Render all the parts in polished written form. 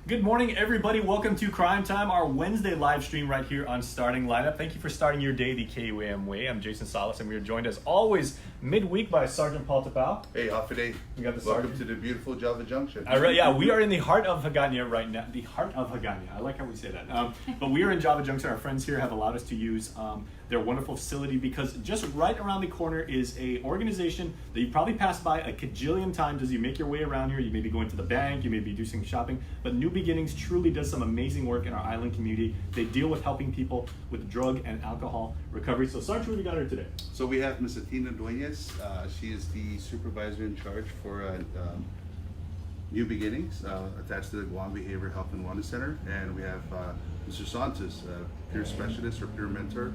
Good morning, everybody. Welcome to Crime Time, our Wednesday live stream right here on Starting Lineup. Thank you for starting your day the KUAM way. I'm Jason Salas, and we are joined as always midweek by Sergeant Paul Tapau. Hey, Hafiday. We got the Welcome sergeant to the beautiful Java Junction. Yeah, we are in the heart of Hagåtña right now. The heart of Hagåtña. I like how we say that. But we are in Java Junction. Our friends here have allowed us to use their wonderful facility because just right around the corner is a organization that you probably passed by a cajillion times as you make your way around here. You may be going to the bank, you may be doing some shopping, but New Beginnings truly does some amazing work in our island community. They deal with helping people with drug and alcohol recovery. So Sergeant, what do we got here today? So we have Ms. Athena Dueñas. She is the supervisor in charge for New Beginnings, attached to the Guam Behavioral Health and Wellness Center. And we have Mr. Santos, peer specialist or peer mentor,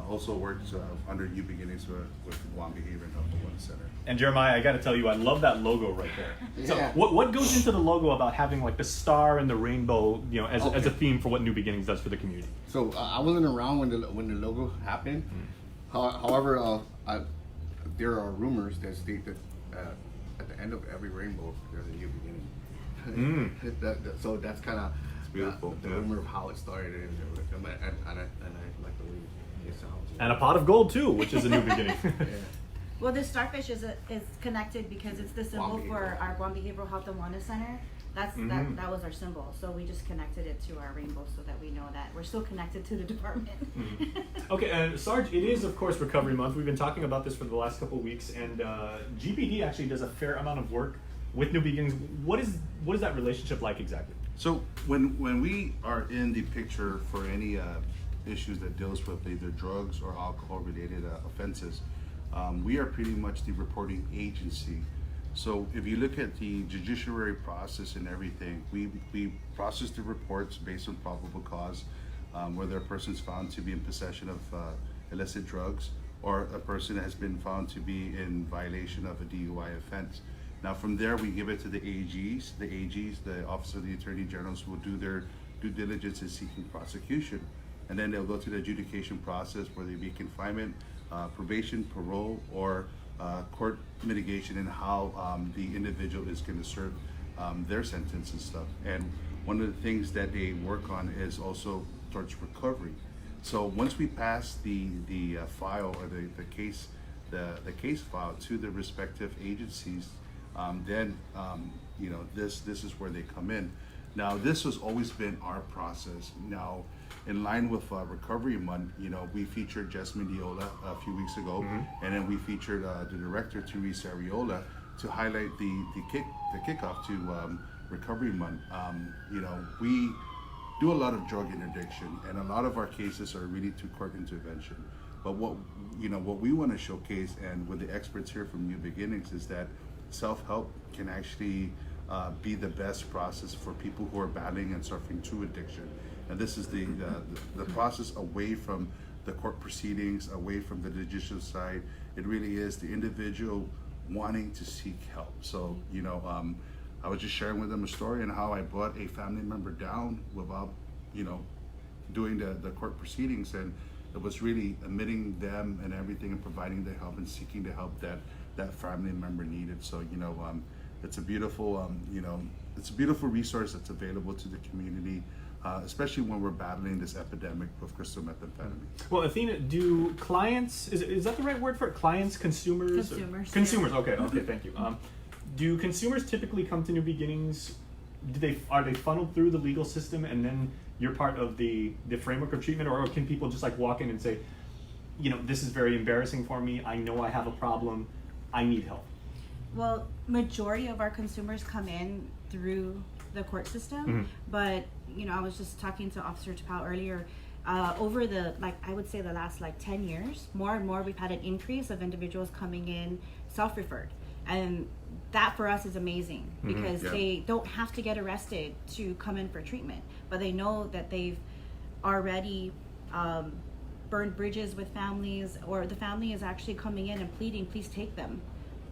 also works under New Beginnings with the Guam Behavioral Health and Wellness Center. And Jeremiah, I got to tell you, I love that logo right there. Yeah. So what goes into the logo about having like the star and the rainbow, you know, as a theme for what New Beginnings does for the community? So I wasn't around when the logo happened. However, there are rumors that state that at the end of every rainbow there's a new beginning. So that's kind of beautiful. The rumor of how it started, and I like the way it sounds. And a pot of gold too, which is a new beginning. Yeah. Well, this starfish is connected because it's the symbol for our Guam Behavioral Health and Wellness Center. That was our symbol. So we just connected it to our rainbow so that we know that we're still connected to the department. Okay, and Sarge, it is of course Recovery Month. We've been talking about this for the last couple of weeks, and GPD actually does a fair amount of work with New Beginnings. What is that relationship like exactly? So when we are in the picture for any issues that deals with either drugs or alcohol related offenses, we are pretty much the reporting agency. So if you look at the judiciary process and everything, we process the reports based on probable cause, whether a person is found to be in possession of illicit drugs or a person has been found to be in violation of a DUI offense. Now from there we give it to the AGs. The AGs, the Office of the Attorney Generals, will do their due diligence in seeking prosecution. And then they'll go through the adjudication process, whether it be confinement, probation, parole, or court mitigation, and how the individual is going to serve their sentence and stuff. And one of the things that they work on is also towards recovery. So once we pass the file or the case file to the respective agencies, then this is where they come in. Now this has always been our process. Now, in line with Recovery Month, we featured Jess Mendiola a few weeks ago, and then we featured the director Teresa Ariola to highlight the kickoff to Recovery Month. We do a lot of drug interdiction, and a lot of our cases are really to court intervention. But what we want to showcase, and with the experts here from New Beginnings, is that self-help can actually be the best process for people who are battling and suffering through addiction. And this is the process away from the court proceedings, away from the judicial side. It really is the individual wanting to seek help. So, I was just sharing with them a story and how I brought a family member down without, doing the court proceedings. And it was really admitting them and everything and providing the help and seeking the help that family member needed. So, it's a beautiful, it's a beautiful resource that's available to the community. Especially when we're battling this epidemic of crystal methamphetamine. Well, Athena, do clients, is that the right word for it? Clients, consumers? Consumers, okay, thank you. Do consumers typically come to New Beginnings, are they funneled through the legal system and then you're part of the framework of treatment, or can people just like walk in and say, this is very embarrassing for me, I know I have a problem, I need help? Well, majority of our consumers come in through the court system, but I was just talking to Officer Tapau earlier. Over I would say the last 10 years, more and more we've had an increase of individuals coming in self-referred, and that for us is amazing because they don't have to get arrested to come in for treatment, but they know that they've already burned bridges with families, or the family is actually coming in and pleading, please take them,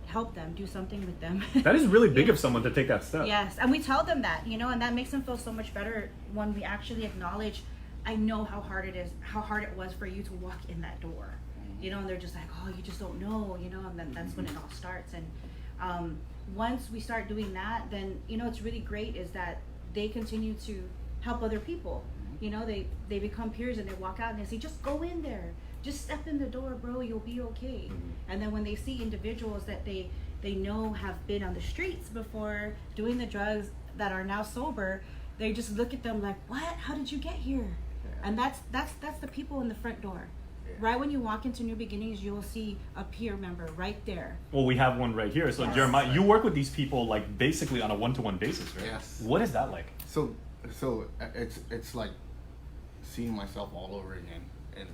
help them, do something with them. That is really big of someone to take that step. Yes, and we tell them that, and that makes them feel so much better when we actually acknowledge, I know how hard it was for you to walk in that door, and they're just like, oh, you just don't know, and then that's when it all starts. And once we start doing that, then, it's really great is that they continue to help other people. You know, they become peers and they walk out and they say, just go in there, just step in the door, bro, you'll be okay. And then when they see individuals that they know have been on the streets before doing the drugs that are now sober, they just look at them like, what? How did you get here? And that's the people in the front door. Right when you walk into New Beginnings, you will see a peer member right there. Well, we have one right here. So Yes. Jeremiah, you work with these people like basically on a one-to-one basis, right? Yes. What is that like? So it's like seeing myself all over again and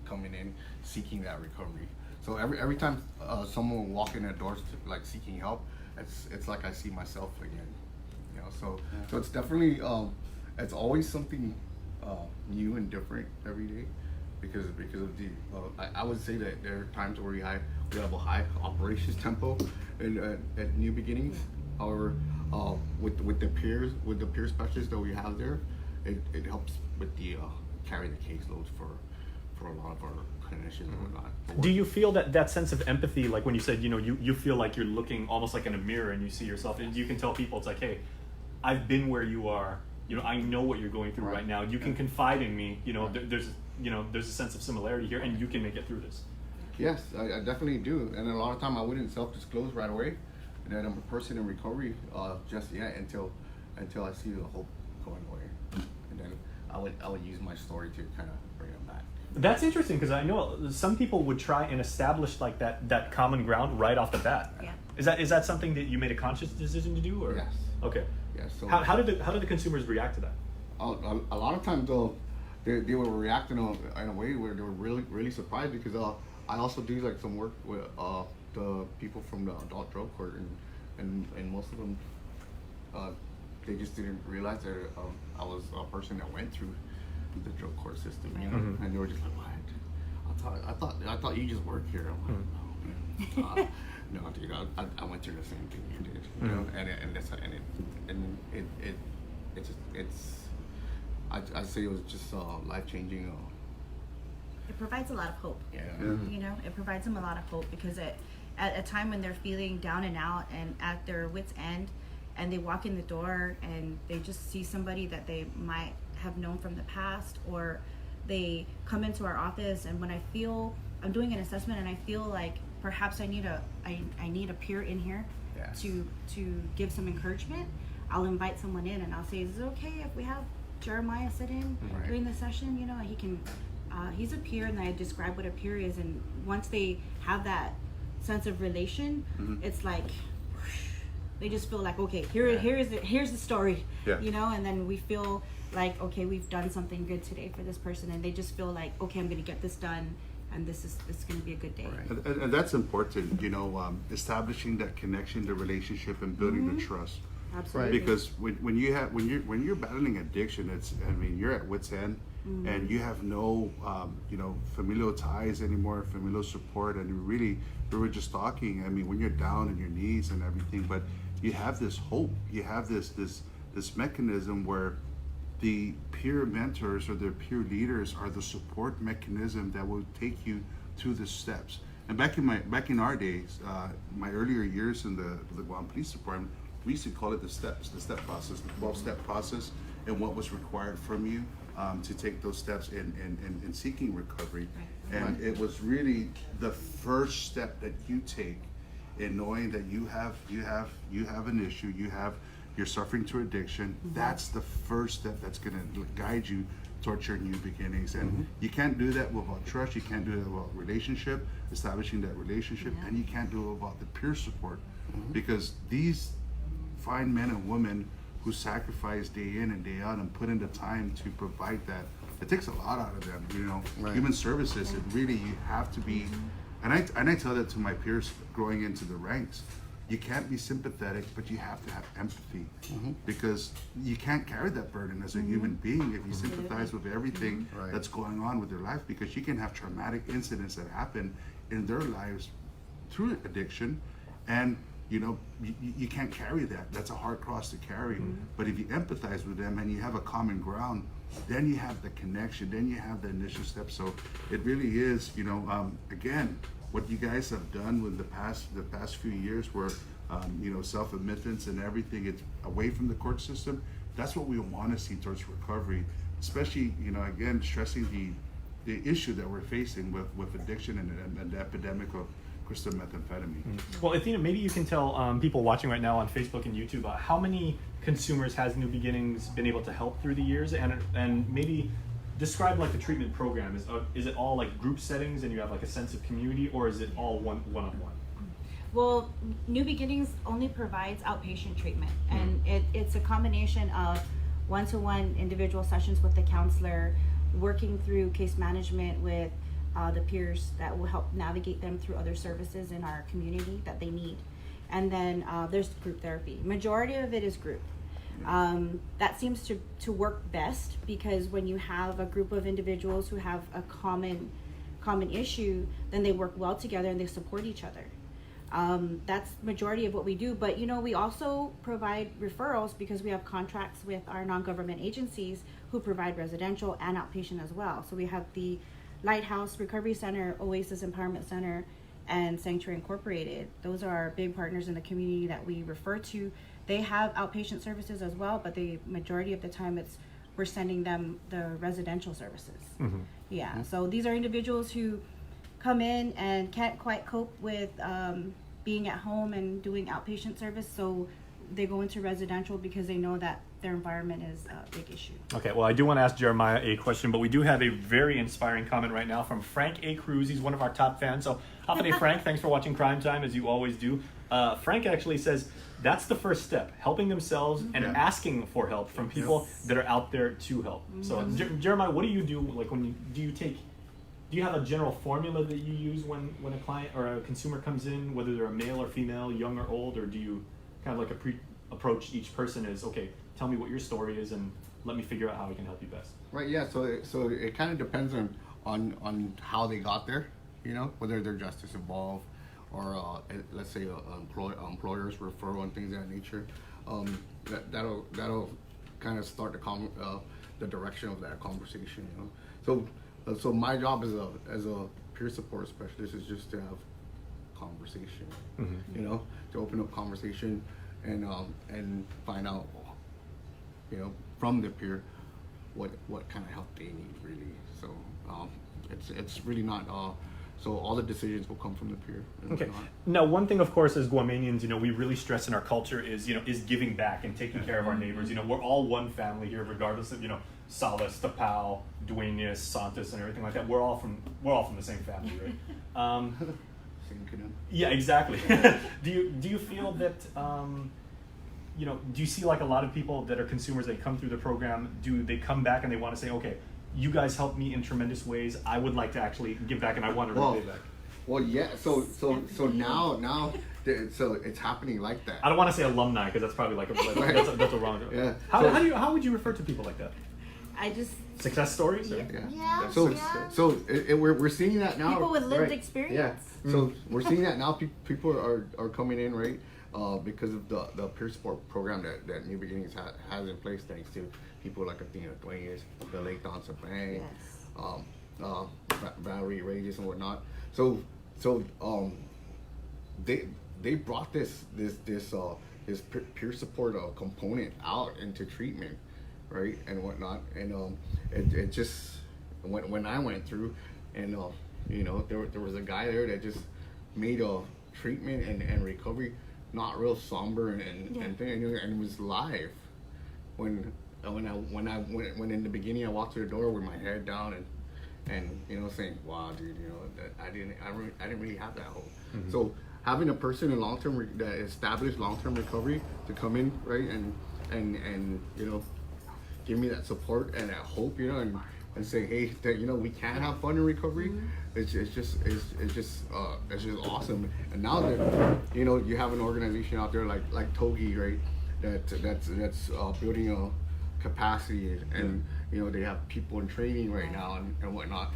coming in seeking that recovery. So every time someone will walk in the doors like seeking help, it's like I see myself again. You know, so it's definitely it's always something new and different every day because of the I would say that there are times where we have a high operations tempo at New Beginnings. However, with the peer specialists that we have there, it helps with the carry the caseloads for a lot of our clinicians and whatnot. Do you feel that sense of empathy, like when you said, you know, you feel like you're looking almost like in a mirror and you see yourself, and you can tell people, it's like, hey, I've been where you are, you know, I know what you're going through right now. You can confide in me, you know, there's a sense of similarity here, and you can make it through this. Yes, I definitely do, and a lot of time I wouldn't self-disclose right away that I'm a person in recovery just yet until I see the hope going away, and then I would use my story to kind of bring them back. That's interesting because I know some people would try and establish like that common ground right off the bat. Yeah. Is that something that you made a conscious decision to do, or? Yes. Okay. Yes. So How did the consumers react to that? a lot of times though, they were reacting in a way where they were really surprised because I also do like some work with the people from the adult drug court and most of them they just didn't realize that I was a person that went through the drug court system, you know, and they were just like, what? I thought you just worked here. I'm like, no, dude, I went through the same thing you did, you know, I'd say it was just life changing. It provides a lot of hope. Yeah. You know, it provides them a lot of hope because at a time when they're feeling down and out and at their wit's end, and they walk in the door and they just see somebody that they might have known from the past, or they come into our office, and when I feel I'm doing an assessment and I feel like perhaps I need a peer in here Yes. to give some encouragement, I'll invite someone in and I'll say, is it okay if we have Jeremiah sit in Right. during the session? You know, he can he's a peer, and I describe what a peer is, and once they have that sense of relation, it's like they just feel like, okay, here's the story. Yeah. You know, and then we feel like, okay, we've done something good today for this person, and they just feel like, okay, I'm gonna get this done, and it's gonna be a good day. Right. And that's important, you know, establishing that connection, the relationship, and building the trust. Absolutely. Because when you're battling addiction, you're at wit's end, and you have no familial ties anymore, familial support, and we were just talking. I mean, when you're down on your knees and everything, but you have this hope, you have this mechanism where the peer mentors or their peer leaders are the support mechanism that will take you to the steps. And back in our days, my earlier years in the Guam Police Department, we used to call it the step process, the 12-step process, and what was required from you to take those steps in seeking recovery. Right. And it was really the first step that you take in knowing that you have an issue, you're suffering to addiction. That's the first step that's going to guide you towards your new beginnings. And you can't do that without trust. You can't do that without relationship, establishing that relationship, and you can't do it without the peer support, because these fine men and women who sacrifice day in and day out and put in the time to provide that, it takes a lot out of them, you know. Right. Human services, it really, you have to be, and I tell that to my peers growing into the ranks. You can't be sympathetic, but you have to have empathy, because you can't carry that burden as a human being if you sympathize with everything Right. that's going on with their life, because you can have traumatic incidents that happen in their lives through addiction, and you know, you can't carry that. That's a hard cross to carry. But if you empathize with them and you have a common ground, then you have the connection, then you have the initial step. So it really is, you know, again, what you guys have done with the past few years, where self-admittance and everything. It's away from the court system. That's what we want to see towards recovery, especially, again, stressing the issue that we're facing with addiction and the epidemic of crystal methamphetamine. Well, Athena, maybe you can tell people watching right now on Facebook and YouTube how many consumers has New Beginnings been able to help through the years, and maybe describe like the treatment program. Is it all like group settings and you have like a sense of community, or is it all one-on-one? Well, New Beginnings only provides outpatient treatment, and it's a combination of one-to-one individual sessions with the counselor, working through case management with the peers that will help navigate them through other services in our community that they need. And then there's group therapy. Majority of it is group. That seems to work best, because when you have a group of individuals who have a common issue, then they work well together and they support each other. That's majority of what we do, but we also provide referrals because we have contracts with our non-government agencies who provide residential and outpatient as well. So we have the Lighthouse Recovery Center, Oasis Empowerment Center, and Sanctuary Incorporated. Those are our big partners in the community that we refer to. They have outpatient services as well, but the majority of the time we're sending them the residential services. Yeah, so these are individuals who come in and can't quite cope with being at home and doing outpatient service, so they go into residential because they know that their environment is a big issue. Okay, well, I do want to ask Jeremiah a question, but we do have a very inspiring comment right now from Frank A. Cruz. He's one of our top fans. So, Hafide Frank, thanks for watching Crime Time, as you always do. Frank actually says that's the first step, helping themselves and asking for help from people that are out there to help. So, Jeremiah, what do you do? Like, do you have a general formula that you use when a client or a consumer comes in, whether they're a male or female, young or old, or do you kind of like approach each person as, okay, tell me what your story is and let me figure out how I can help you best? Right. Yeah. So it kind of depends on how they got there. Whether they're justice involved or let's say employers referral and things of that nature. That'll kind of start the direction of that conversation. So my job as a peer support specialist is just to have conversation. To open up conversation and find out, from the peer what kind of help they need really. So it's really not so all the decisions will come from the peer. Okay. Now, one thing, of course, as Guamanians, we really stress in our culture is giving back and taking care of our neighbors. We're all one family here, regardless of Salas, Tapao, Duenas, Santos, and everything like that. We're all from the same family, right? Yeah, exactly. Do you feel that do you see like a lot of people that are consumers that come through the program, do they come back and they want to say, okay, you guys helped me in tremendous ways, I would like to actually give back and I want to repay back? Well, yeah. So now, so it's happening like that. I don't want to say alumni because that's probably like that's a wrong. Yeah. How would you refer to people like that? I just success stories. Yeah. So we're seeing that now. People with lived experience. Yeah. So we're seeing that now. People are coming in, right? Because of the peer support program that New Beginnings has in place, thanks to people like Athena Duenas, the late Don Sabang, Valerie Regis and whatnot. So they brought this peer support component out into treatment, right, and whatnot, and it just when I went through, and there was a guy there that just made a treatment and recovery not real somber and it was live. When in the beginning I walked through the door with my head down and saying, wow, dude, that I didn't really have that hope. So having a person in that established long-term recovery to come in, right, and give me that support and that hope, and say, hey, that we can have fun in recovery. It's just awesome. And now that you have an organization out there like Togi, right, that's building a capacity, and they have people in training right now and whatnot.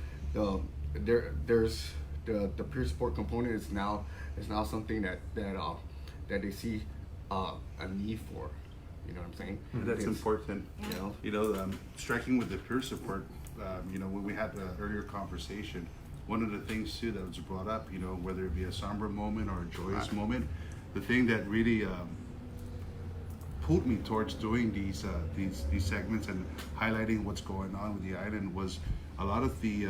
There's the peer support component is now something that they see a need for. You know what I'm saying? That's important. Striking with the peer support. When we had the earlier conversation, one of the things too that was brought up, whether it be a somber moment or a joyous moment, the thing that really pulled me towards doing these segments and highlighting what's going on with the island was a lot of the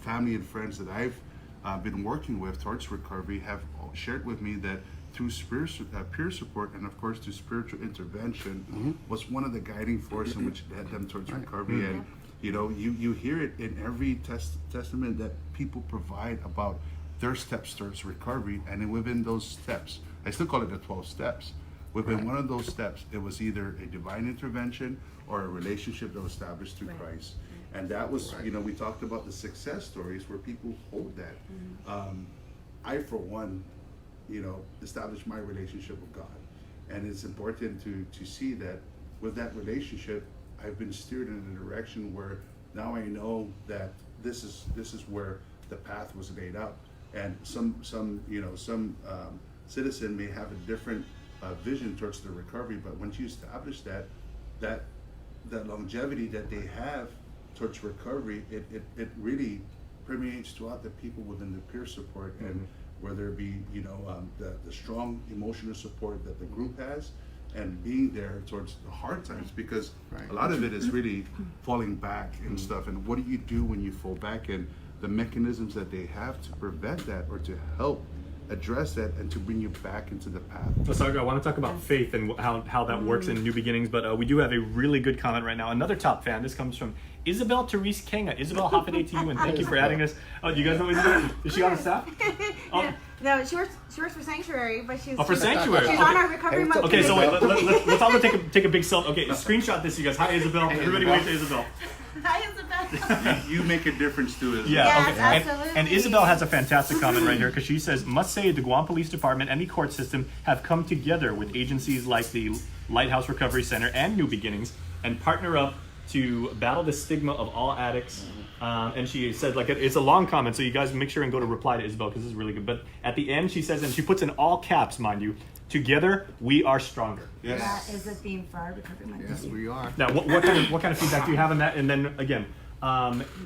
family and friends that I've been working with towards recovery have shared with me that through peer support and of course through spiritual intervention was one of the guiding force in which led them towards recovery. And you know, you hear it in every testament that people provide about their steps towards recovery, and then within those steps, I still call it the 12 steps. Within one of those steps, it was either a divine intervention or a relationship that was established through Christ. And that was, you know, we talked about the success stories where people hold that. I, for one, you know, established my relationship with God. And it's important to see that with that relationship, I've been steered in a direction where now I know that this is where the path was laid out. And some citizen may have a different vision towards the recovery, but once you establish that longevity that they have towards recovery, it really permeates throughout the people within the peer support, and whether it be, you know, the strong emotional support that the group has, and being there towards the hard times, because a lot of it is really falling back and stuff. And what do you do when you fall back, and the mechanisms that they have to prevent that or to help address that and to bring you back into the path. So I want to talk about faith and how that works in New Beginnings, but we do have a really good comment right now. Another top fan. This comes from Isabel Therese Kenga. Isabel, happy day to you, and thank you for adding us. Oh, you guys know Isabel? Is she on the staff? Oh. No, she works for Sanctuary, but she's for Sanctuary. She's on our recovery month. Okay, so wait, let's all take a big selfie. Okay, screenshot this, you guys. Hi, Isabel. Everybody wave to Isabel. Hi, Isabel. You make a difference too, Isabel. Yeah, yes, okay. absolutely. And Isabel has a fantastic comment right here, because she says, must say the Guam Police Department and the court system have come together with agencies like the Lighthouse Recovery Center and New Beginnings and partner up to battle the stigma of all addicts. And she said, like, it's a long comment, so you guys make sure and go to reply to Isabel, because this is really good. But at the end, she says, and she puts in all caps, mind you, together we are stronger. Yes. That is a theme for our recovery month. Yes, we are. Now, what kind of feedback do you have on that? And then again,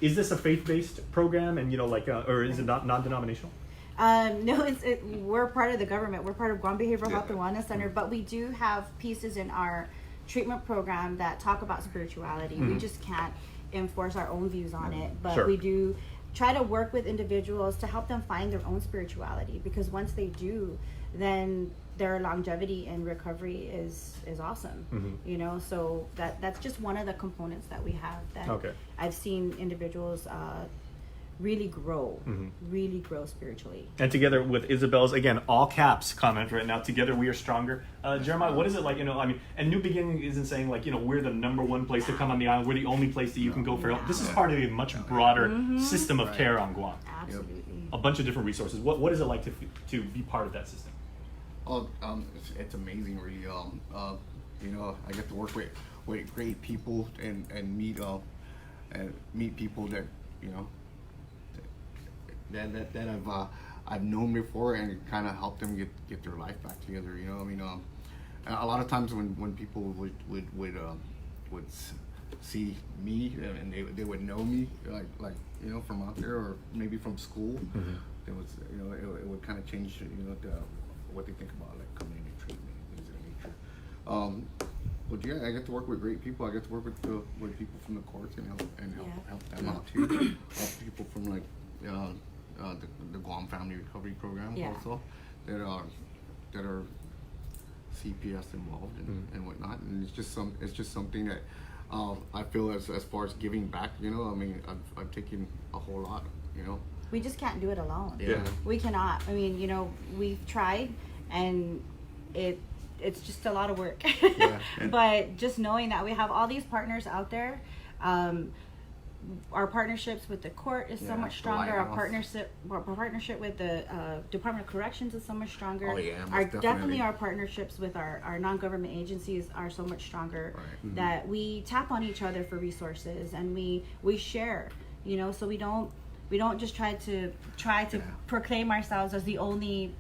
is this a faith-based program, and or is it not non-denominational? No, we're part of the government. We're part of Guam Behavioral Health and Wellness Center, but we do have pieces in our treatment program that talk about spirituality. We just can't enforce our own views on it, but we do try to work with individuals to help them find their own spirituality, because once they do, then their longevity in recovery is awesome. You know, so that's just one of the components that we have that I've seen individuals really grow spiritually. And together with Isabel's, again, all caps comment right now, together we are stronger. Jeremiah, what is it like, and New Beginning isn't saying like, we're the number one place to come on the island, we're the only place that you can go for help. This is part of a much broader system of care on Guam. Absolutely. A bunch of different resources. What is it like to be part of that system? Oh, it's amazing, really. I get to work with great people and meet people that that I've known before, and kind of help them get their life back together. A lot of times when people would see me and they would know me like from out there, or maybe from school, it was it would kind of change what they think about, like coming into treatment and things of that nature. But yeah, I get to work with great people. I get to work with people from the courts and help them out too. Help people from like the Guam Family Recovery Program also that are CPS involved and whatnot. And it's just something that I feel as far as giving back. I've taken a whole lot. We just can't do it alone. Yeah. We cannot. We've tried, and it's just a lot of work. But just knowing that we have all these partners out there, our partnerships with the court is so much stronger. Our partnership with the Department of Corrections is so much stronger. Definitely our partnerships with our non-government agencies are so much stronger, that we tap on each other for resources, and we share. So we don't just try to proclaim ourselves as the only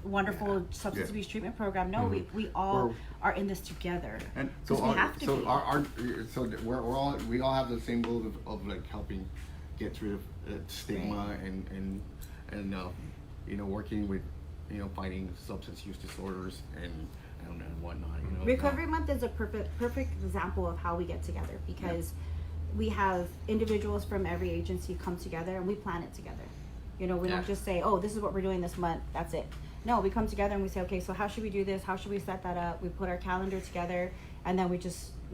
wonderful substance abuse treatment program. No, we all are in this together, and so we have to. So we all have the same goal of like helping get rid of stigma and working with fighting substance use disorders and whatnot. Recovery Month is a perfect example of how we get together, because we have individuals from every agency come together and we plan it together. We don't just say, oh, this is what we're doing this month, that's it. No, we come together and we say, okay, so how should we do this? How should we set that up? We put our calendar together, and then we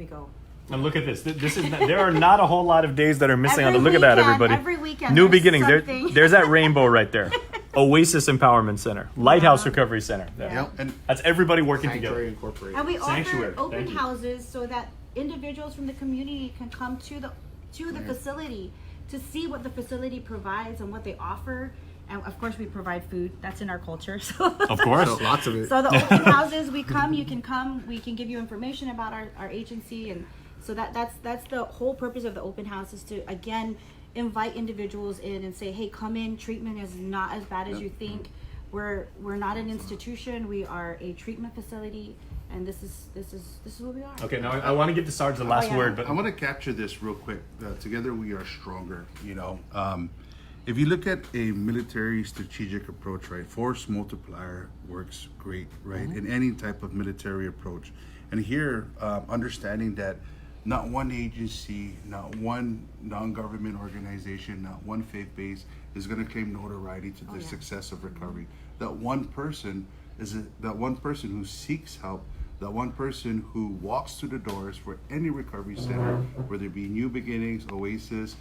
go. And look at this. There are not a whole lot of days that are missing on Every the. Look at that, weekend, everybody. every weekend New there's Beginnings. something. There's that rainbow right there. Oasis Empowerment Center, Lighthouse Recovery Center. Yeah. And That's everybody working Sanctuary together. Incorporated. And we Sanctuary. offer open Thank you. houses so that individuals from the community can come to the facility to see what the facility provides and what they offer. And of course, we provide food. That's in our culture. So Of course. So, lots of it. So the open houses, you can come. We can give you information about our agency, and so that's the whole purpose of the open house, is to again invite individuals in and say, hey, come in. Treatment is not as bad as you think. We're not an institution. We are a treatment facility, and this is what we are. Okay, now I want to give to Sarge the last yeah. word, but I want to capture this real quick. Together we are stronger. If you look at a military strategic approach, right, force multiplier works great, right, in any type of military approach. And here, understanding that not one agency, not one non-government organization, not one faith base is going to claim notoriety to the success of recovery. That one person who seeks help, that one person who walks through the doors for any recovery center, whether it be New Beginnings, Oasis,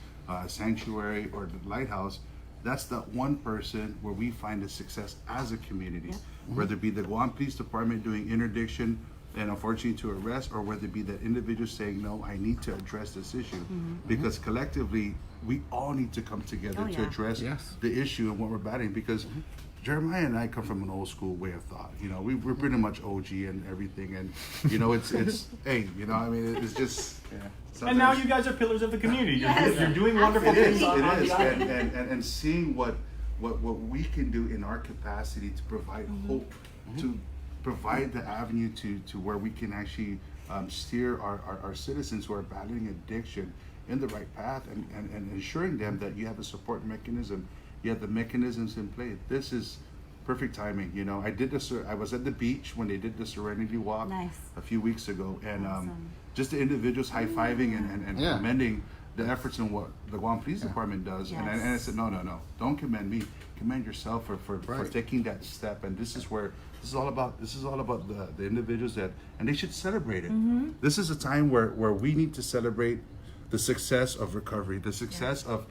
Sanctuary, or the Lighthouse. That's that one person where we find the success as a community, whether it be the Guam Police Department doing interdiction and unfortunately to arrest, or whether it be that individual saying, no, I need to address this issue, because collectively we all need to come together to address the issue and what we're battling, because Jeremiah and I come from an old school way of thought. We're pretty much OG and everything, and it's hey, it's just. and now you guys are pillars of the community. You're doing wonderful It is, things on the island. and seeing what we can do in our capacity to provide hope, to provide the avenue to where we can actually steer our citizens who are battling addiction in the right path, and ensuring them that you have a support mechanism, you have the mechanisms in place. This is perfect timing. I was at the beach when they did the Serenity Walk a few weeks ago, and just the individuals high-fiving and commending the efforts in what the Guam Police Department does. And I said, no, don't commend me. Commend yourself for taking that step. And this is all about the individuals and they should celebrate it. This is a time where we need to celebrate the success of recovery, the success of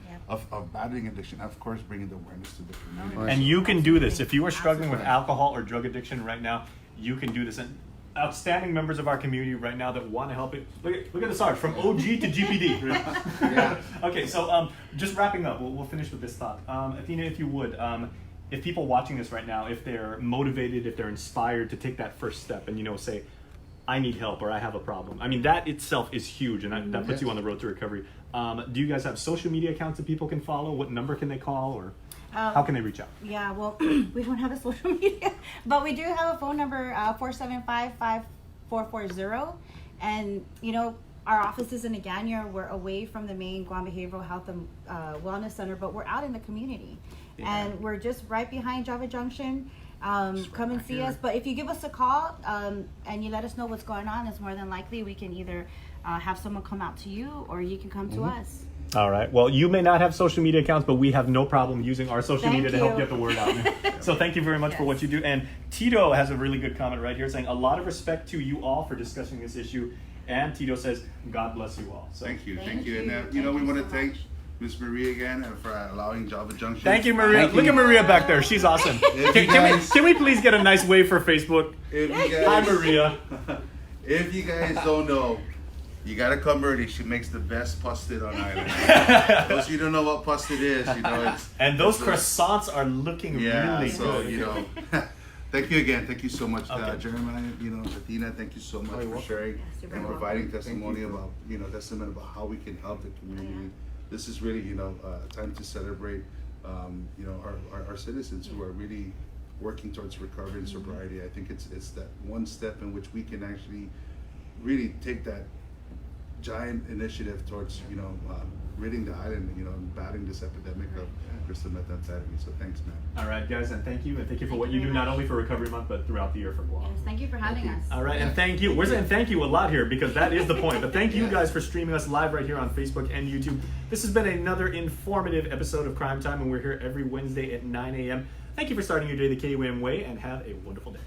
battling addiction, of course, bringing the awareness to the community. And you can do this. If you are struggling with alcohol or drug addiction right now, you can do this. And outstanding members of our community right now that want to help it. Look at the Sarge, from OG to GPD. Okay, so just wrapping up, we'll finish with this thought. Athena, if you would, if people watching this right now, if they're motivated, if they're inspired to take that first step and say, I need help or I have a problem. I mean, that itself is huge, and that puts you on the road to recovery. Do you guys have social media accounts that people can follow? What number can they call, or how can they reach out? Yeah, well, we don't have a social media, but we do have a phone number, 475-5440. And, our office is in Agana. We're away from the main Guam Behavioral Health and Wellness Center, but we're out in the community. And we're just right behind Java Junction. Come and see us. But if you give us a call and you let us know what's going on, it's more than likely we can either have someone come out to you or you can come to us. All right. Well, you may not have social media accounts, but we have no problem using our social media to help get the word out. So thank you very much for what you do. And Tito has a really good comment right here saying, a lot of respect to you all for discussing this issue. And Tito says, God bless you all. So Thank you. And we want to thank Miss Maria again for allowing Java Junction. Thank you, Maria. Look at Maria back there. She's awesome. Can we please get a nice wave for Facebook? Hi, Maria. If you guys don't know, you gotta come early. She makes the best pasted on island. Those you don't know what pasted is, and those croissants are looking really good. Thank you again. Thank you so much, Jeremiah. Athena, thank you so much for sharing and providing testimony about how we can help the community. This is really a time to celebrate our citizens who are really working towards recovery and sobriety. I think it's that one step in which we can actually really take that giant initiative towards, ridding the island, and battling this epidemic of crystal methamphetamine. So thanks, man. All right, guys, and thank you for Thank what you you do very not much. only for Recovery Month but throughout the year for Guam. Yes, thank you for having us. All right, and thank you. We're saying thank you a lot here because that is the point. But thank you guys for streaming us live right here on Facebook and YouTube. This has been another informative episode of Crime Time, and we're here every Wednesday at 9 a.m. Thank you for starting your day the KUM way, and have a wonderful day.